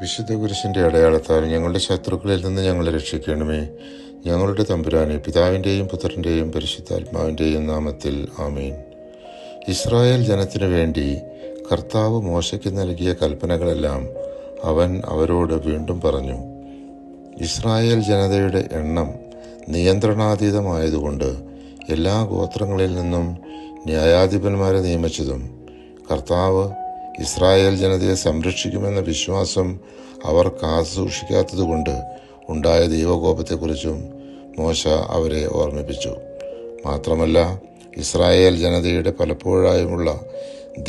വിശുദ്ധ കുരിശിൻ്റെ അടയാളത്താൽ ഞങ്ങളുടെ ശത്രുക്കളിൽ നിന്ന് ഞങ്ങളെ രക്ഷിക്കണമേ. ഞങ്ങളുടെ തമ്പുരാനെ, പിതാവിൻ്റെയും പുത്രൻ്റെയും പരിശുദ്ധാത്മാവിൻ്റെയും നാമത്തിൽ ആമീൻ. ഇസ്രായേൽ ജനത്തിനു വേണ്ടി കർത്താവ് മോശയ്ക്ക് നൽകിയ കൽപ്പനകളെല്ലാം അവൻ അവരോട് വീണ്ടും പറഞ്ഞു. ഇസ്രായേൽ ജനതയുടെ എണ്ണം നിയന്ത്രണാതീതമായതുകൊണ്ട് എല്ലാ ഗോത്രങ്ങളിൽ നിന്നും ന്യായാധിപന്മാരെ നിയമിച്ചതും കർത്താവ് ഇസ്രായേൽ ജനതയെ സംരക്ഷിക്കുമെന്ന വിശ്വാസം അവർ കാത്തുസൂക്ഷിക്കാത്തതുകൊണ്ട് ഉണ്ടായ ദൈവകോപത്തെക്കുറിച്ചും മോശ അവരെ ഓർമ്മിപ്പിച്ചു. മാത്രമല്ല, ഇസ്രായേൽ ജനതയുടെ പലപ്പോഴായുമുള്ള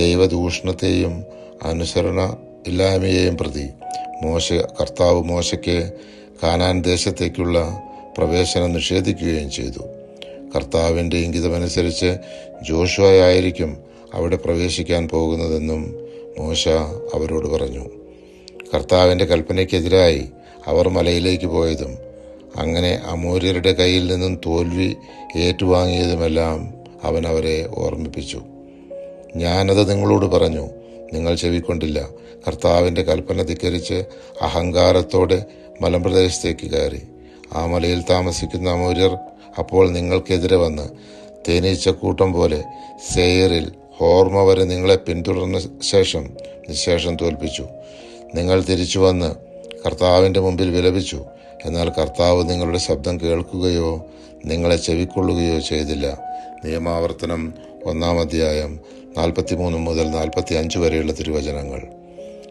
ദൈവദൂഷണത്തെയും അനുസരണ ഇല്ലായ്മയെയും പ്രതി കർത്താവ് മോശയ്ക്ക് കാനാൻ ദേശത്തേക്കുള്ള പ്രവേശനം നിഷേധിക്കുകയും ചെയ്തു. കർത്താവിൻ്റെ ഇംഗിതമനുസരിച്ച് ജോഷുവയായിരിക്കും അവിടെ പ്രവേശിക്കാൻ പോകുന്നതെന്നും മോശ അവരോട് പറഞ്ഞു. കർത്താവിൻ്റെ കൽപ്പനയ്ക്കെതിരായി അവർ മലയിലേക്ക് പോയതും അങ്ങനെ അമോര്യരുടെ കയ്യിൽ നിന്നും തോൽവി ഏറ്റുവാങ്ങിയതുമെല്ലാം അവൻ അവരെ ഓർമ്മിപ്പിച്ചു. ഞാനത് നിങ്ങളോട് പറഞ്ഞു, നിങ്ങൾ ചെവിക്കൊണ്ടില്ല. കർത്താവിൻ്റെ കൽപ്പന ധിക്കരിച്ച് അഹങ്കാരത്തോടെ മലമ്പ്രദേശത്തേക്ക് കയറി. ആ മലയിൽ താമസിക്കുന്ന അമോര്യർ അപ്പോൾ നിങ്ങൾക്കെതിരെ വന്ന് തേനീച്ചക്കൂട്ടം പോലെ സേയറിൽ ഹോർമ വരെ നിങ്ങളെ പിന്തുടർന്ന ശേഷം നിശേഷം തോൽപ്പിച്ചു. നിങ്ങൾ തിരിച്ചു വന്ന് കർത്താവിൻ്റെ മുമ്പിൽ വിലപിച്ചു. എന്നാൽ കർത്താവ് നിങ്ങളുടെ ശബ്ദം കേൾക്കുകയോ നിങ്ങളെ ചെവിക്കൊള്ളുകയോ ചെയ്തില്ല. നിയമാവർത്തനം 1-ാം അധ്യായം 43 മുതൽ 45 വരെയുള്ള തിരുവചനങ്ങൾ.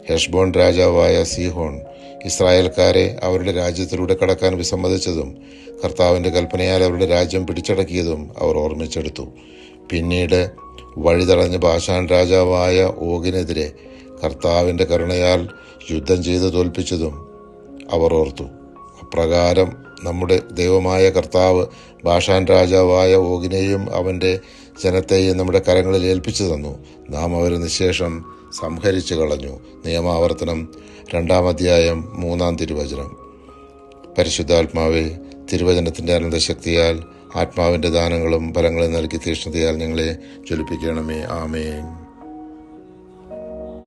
ഹെഷ്ബോൻ രാജാവായ സീഹോൺ ഇസ്രായേൽക്കാരെ അവരുടെ രാജ്യത്തിലൂടെ കടക്കാൻ വിസമ്മതിച്ചതും കർത്താവിൻ്റെ കൽപ്പനയാൽ അവരുടെ രാജ്യം പിടിച്ചടക്കിയതും അവർ ഓർമ്മിച്ചെടുത്തു. പിന്നീട് വഴിതടഞ്ഞ് ബാശാൻ രാജാവായ ഓഗിനെതിരെ കർത്താവിൻ്റെ കരുണയാൽ യുദ്ധം ചെയ്ത് തോൽപ്പിച്ചതും അവർ ഓർത്തു. അപ്രകാരം നമ്മുടെ ദൈവമായ കർത്താവ് ബാശാൻ രാജാവായ ഓഗിനെയും അവൻ്റെ ജനത്തെയും നമ്മുടെ കരങ്ങളിൽ ഏൽപ്പിച്ചു തന്നു. നാം അവരെ നിശേഷം സംഹരിച്ചു കളഞ്ഞു. നിയമാവർത്തനം 2-ാം അധ്യായം 3-ാം തിരുവചനം. പരിശുദ്ധാത്മാവേ, തിരുവചനത്തിൻ്റെ അനന്തശക്തിയാൽ ആത്മാവിൻ്റെ ദാനങ്ങളും ഫലങ്ങളും നൽകി തീക്ഷ്ണതയാൽ ഞങ്ങളെ ജ്വലിപ്പിക്കണമേ. ആമേൻ.